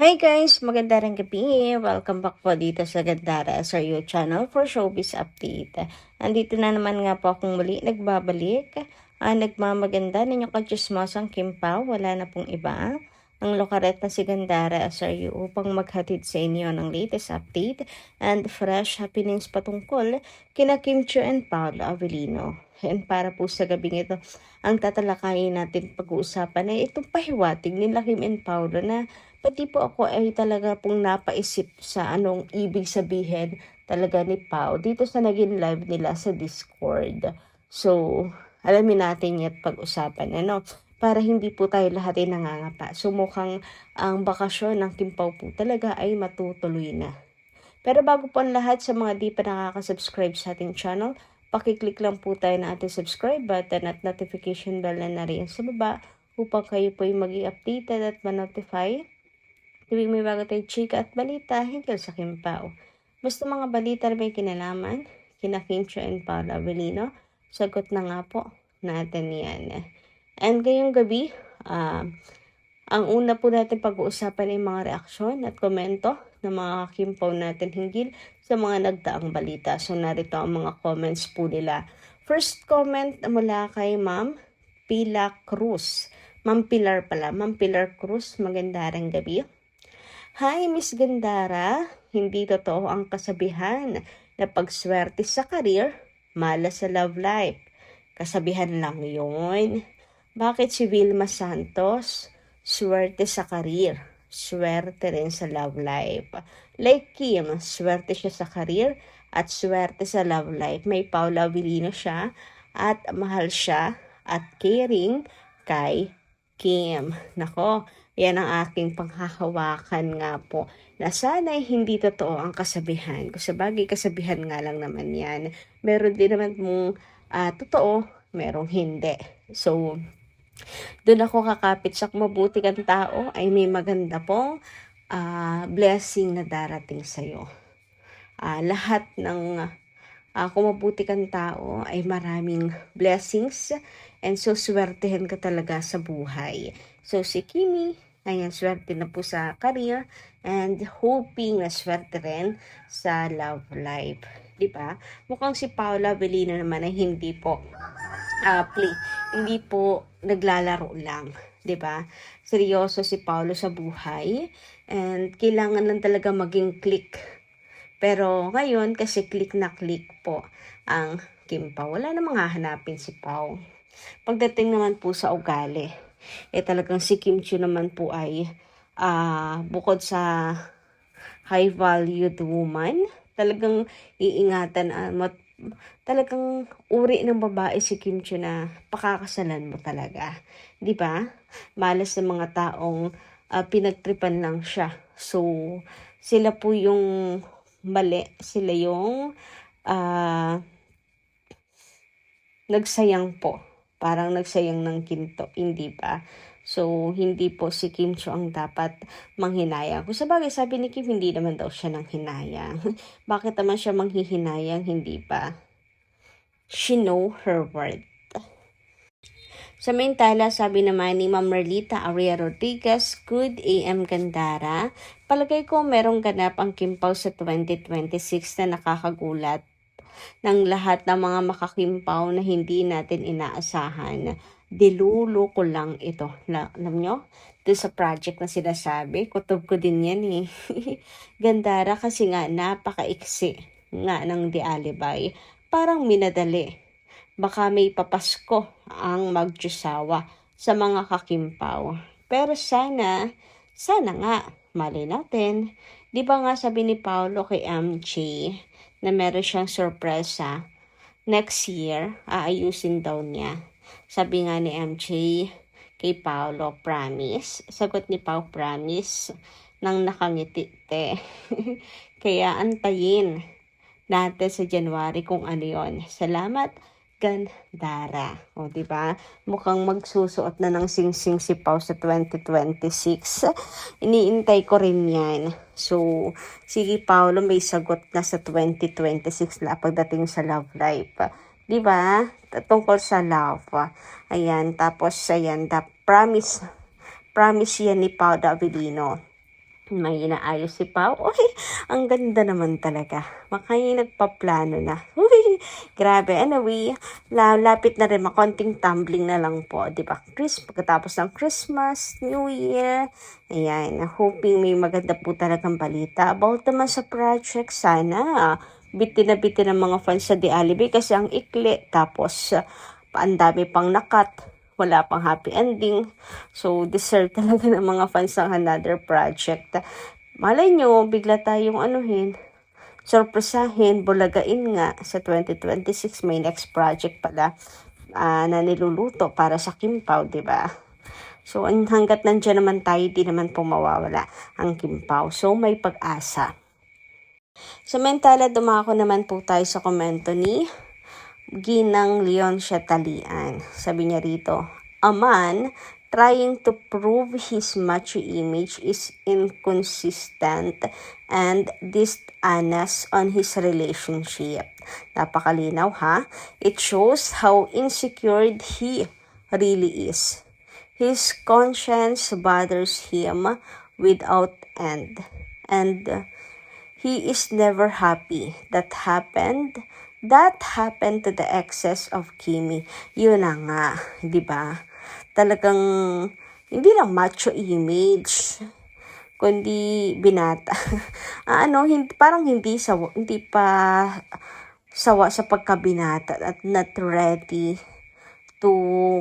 Hi guys! Magandang gabi! Welcome back po dito sa Gandara SRU channel for showbiz update. Andito na naman nga po akong muli nagbabalik. Nagmamaganda ninyong kadyusmasang Kim Pao. Wala na pong iba. Ang lokaret na si Gandara SRU upang maghatid sa inyo ng latest update and fresh happenings patungkol kina Kim Chiu and Paolo Avellino. And para po sa gabing ito, ang tatalakayin natin pag-uusapan ay itong pahiwatig ni Kim and Paolo na pati po ako ay talaga pong napaisip sa anong ibig sabihin talaga ni Pao dito sa naging live nila sa Discord. So, alamin natin yan pag-usapan, para hindi po tayo lahat ay nangangapa. So, mukhang ang bakasyon ng Kim Pao po talaga ay matutuloy na. Pero bago po ang lahat, sa mga di pa nakaka-subscribe sa ating channel, pakiclick lang po tayo ng ating subscribe button at notification bell na nariyan sa baba upang kayo po ay maging updated at ma-notify tuwing may bago tayong chika at balita hinggil sa Kim Pao. Basta mga balita na may kinalaman, kina Kim Chiu and Paolo Avellino, sagot na nga po natin yan. And ngayong gabi, ang una po natin pag-uusapan ay mga reaksyon at komento ng mga Kim Pao natin hinggil sa mga nagdaang balita. So narito ang mga comments po nila. First comment mula kay Ma'am Pilar Cruz. Ma'am Pilar Cruz, magandang gabi. Hi, Miss Gandara. Hindi totoo ang kasabihan na pagswerte sa career, malas sa love life. Kasabihan lang yun. Bakit si Vilma Santos? Swerte sa career, swerte rin sa love life. Like Kim, swerte siya sa career at swerte sa love life. May Paolo Avellino siya at mahal siya at caring kay Kim. Nako, yan ang aking panghahawakan nga po na sana'y hindi totoo ang kasabihan. Kung sabagay, kasabihan nga lang naman yan. Meron din naman mong totoo, merong hindi. So, doon ako kakapit sa mabuti kang tao ay may maganda pong blessing na darating sa'yo. Lahat ng kung mabuti kang tao ay maraming blessings and so swertehin ka talaga sa buhay. So si Kimi, ayan, swerte na po sa career and hoping na swerte rin sa love life. Diba? Mukhang si Paolo Avellino naman ay hindi po hindi po naglalaro lang. 'Di ba? Seryoso si Paolo sa buhay and kailangan lang talaga maging click. Pero ngayon kasi click na click po ang Kim Pao. Wala namang hahanapin si Pao. Pagdating naman po sa ugali, talagang si Kim Chiu naman po ay bukod sa high valued woman, talagang iingatan talagang uri ng babae si Kim Chiu na pakakasalan mo talaga. 'Di ba? Malas ng mga taong pinagtripan lang siya. So, sila po yung mali. Sila yung nagsayang po. Parang nagsayang ng kinto. Hindi ba? So, hindi po si Kim Chiu ang dapat manghinayang. Kung sabagay, sabi ni Kim, hindi naman daw siya nang hinayang. Bakit naman siya manghihinayang? Hindi ba? She know her worth. Sa Samantala, sabi naman ni Ma'am Merlita Aria Rodriguez, Good AM Gandara. Palagay ko merong ganap ang Kim Pao sa 2026 na nakakagulat ng lahat ng mga makakimpaw na hindi natin inaasahan. Dilulo ko lang ito. Alam nyo? Doon sa project na sinasabi, kutob ko din yan eh. Gandara kasi nga napakaiksi nga ng Di Alibay. Parang minadali. Baka may papasko ang magjusawa sa mga kakimpaw. Pero sana nga, mali natin. Di ba nga sabi ni Paolo kay MJ na meron siyang sorpresa next year, aayusin daw niya. Sabi nga ni MJ kay Paolo, promise. Sagot ni Pao, promise. Nang nakangiti, te. Kaya antayin natin sa January kung ano yon. Salamat, Gandara. O, diba? Mukhang magsusuot na ng sing-sing si Pao sa 2026. Iniintay ko rin yan. So, sige Paolo, may sagot na sa 2026 na pagdating sa love life. Diba? Tungkol sa love. Ayan, tapos, ayan, promise yan ni Paolo Avellino May inaayos si Pao. Uy, ang ganda naman talaga. Makanya nagpaplano na. Uy, grabe. Anyway, lapit na rin. Makonting tumbling na lang po. Diba? Pagkatapos ng Christmas, New Year. Ayan. Hoping may maganda po talagang balita. About naman sa project, sana bitin na bitin ng mga fans sa The Alibi kasi ang ikli. Tapos, ang dami pang nakat. Wala pang happy ending. So, deserve talaga ng mga fans ng another project. Malay nyo, bigla tayong sorpresahin, bulagain nga sa 2026. May next project pala na niluluto para sa Kim Pao, diba? So, hanggat nandiyan naman tayo, di naman po mawawala ang Kim Pao. So, may pag-asa. Samantala, dumako naman po tayo sa komento ni Ginang Leon Shatalian. Sabi niya rito, a man trying to prove his macho image is inconsistent and dishonest on his relationship. Napakalinaw ha? It shows how insecure he really is. His conscience bothers him without end. And he is never happy. That happened to the excess of Kimi. Yun na nga, di ba? Talagang, hindi lang macho image, kundi binata. Parang hindi pa sawa sa pagkabinata at not ready to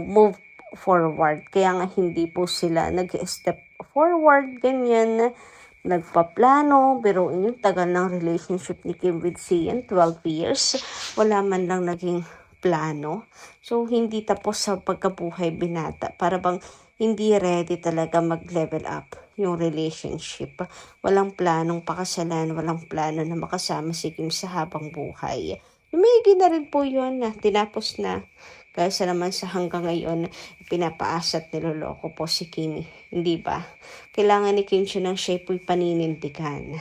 move forward. Kaya nga hindi po sila nag-step forward, ganyan. Nagpaplano, pero yung tagal ng relationship ni Kim with Sian, 12 years, wala man lang naging plano. So, hindi tapos sa pagkabuhay binata. Para bang hindi ready talaga mag-level up yung relationship. Walang planong pakasalan, walang plano na makasama si Kim sa habang buhay. Lumigi na rin po yun na tinapos na. Kaysa naman sa hanggang ngayon, pinapaasa at niloloko po si Kimi. Hindi ba? Kailangan ni Kim Chiu ng siya po'y paninindigan.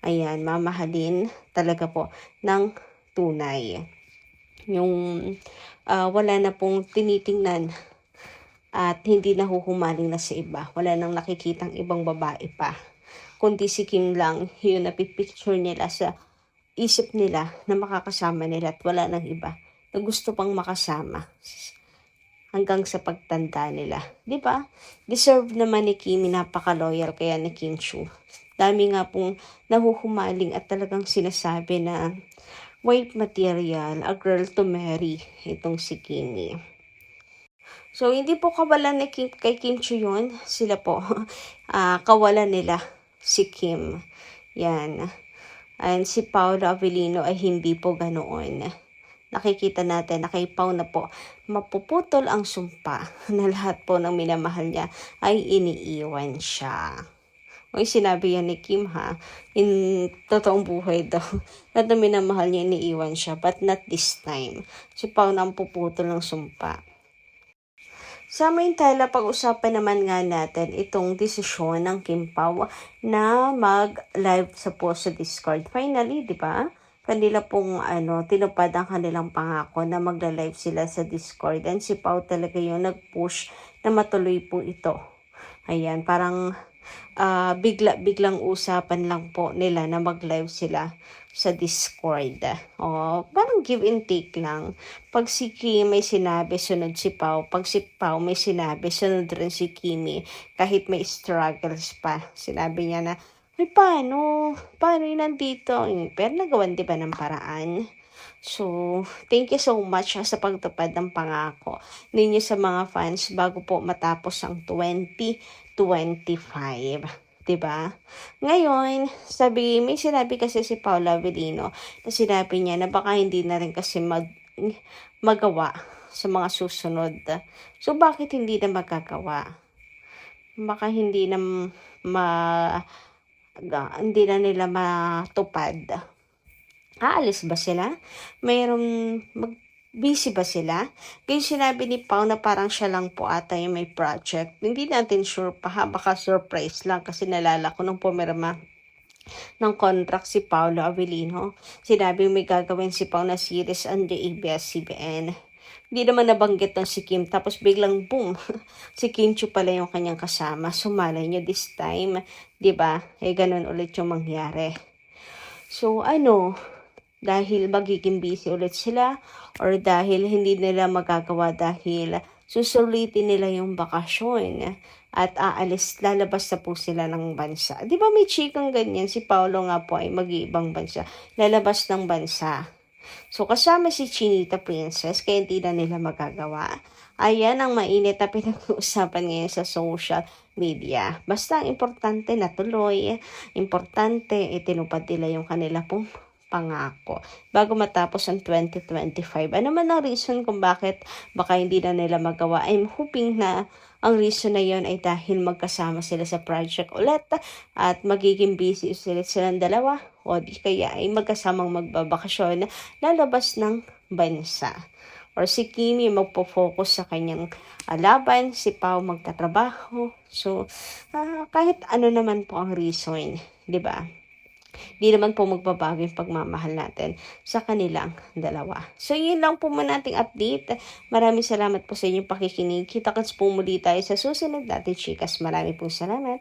Ayan, mamahalin talaga po ng tunay. Yung wala na pong tinitingnan at hindi na huhumaling na sa iba. Wala nang nakikitang ibang babae pa. Kundi si Kim lang, yun napipicture nila sa isip nila na makakasama nila at wala nang iba na gusto pang makasama hanggang sa pagtanda nila. Di ba? Deserve naman ni Kimi, napaka-loyal kaya ni Kim Chiu. Dami nga pong nahuhumaling at talagang sinasabi na white material, a girl to marry, itong si Kimi. So, hindi po kawalan ni kay Kim Chiu yun. Sila po, kawalan nila si Kim. Yan. And si Paolo Avellino ay hindi po ganoon. Nakikita natin na kay Pao na po mapuputol ang sumpa na lahat po ng minamahal niya ay iniiwan siya. O sinabi yan ni Kim ha, in totoong buhay daw, lahat ng minamahal niya iniiwan siya, but not this time. Si Pao na ang puputol ng sumpa. Samantala, pag-usapan naman nga natin itong desisyon ng Kim Pao na mag-live sa Discord. Finally, di ba? Kanila pong tinupad ang kanilang pangako na magla-live sila sa Discord. And si Pao talaga yung nag-push na matuloy po ito. Ayan, parang biglang usapan lang po nila na mag-live sila sa Discord. Parang give and take lang. Pag si Kim may sinabi, sunod si Pao. Pag si Pao may sinabi, sunod rin si Kimi. Kahit may struggles pa. Sinabi niya na, ay, paano yun nandito? Pero nagawan diba ng paraan? So, thank you so much sa pagtupad ng pangako ninyo sa mga fans bago po matapos ang 2025. Diba? Ngayon, may sinabi kasi si Paolo Avellino na sinabi niya na baka hindi na rin kasi magawa sa mga susunod. So, bakit hindi na magagawa? Baka hindi na hindi na nila matupad. Aalis ba sila? Busy ba sila? Kaya sinabi ni Pao na parang siya lang po ata yung may project. Hindi natin sure pa ha. Baka surprise lang kasi nalala ko nung pumirma ng contract si Paolo Avellino. Sinabi may gagawin si Pao na series on the ABS-CBN. Hindi naman nabanggit ng si Kim, tapos biglang boom, si Kim Chiu pala yung kanyang kasama. So malay nyo this time, 'di ba? Ganun ulit yung mangyari. So dahil magiging busy ulit sila or dahil hindi nila magagawa dahil susulitin nila yung bakasyon at lalabas na po sila ng bansa. Di ba may chikang ganyan, si Paolo nga po ay mag-iibang bansa, lalabas ng bansa. So kasama si Chinita Princess kaya hindi na nila magagawa. Ayan ang mainit na pinag-uusapan ngayon sa social media. Basta ang importante natuloy, importante itinupad nila yung kanila pong pangako bago matapos ang 2025. Ano man ang reason kung bakit baka hindi na nila magawa? I'm hoping na ang reason na yon ay dahil magkasama sila sa project ulit at magiging busy ulit silang dalawa o di kaya ay magkasamang magbabakasyon lalabas ng bansa. Or si Kimi magpo-focus sa kanyang laban, si Pao magtatrabaho. So, kahit ano naman po ang reason, di ba? Di naman po magbabago yung pagmamahal natin sa kanilang dalawa. So, yun lang po muna ating update. Maraming salamat po sa inyong pakikinig. Kita-kits po muli tayo sa susunod natin, chikas. Maraming po salamat.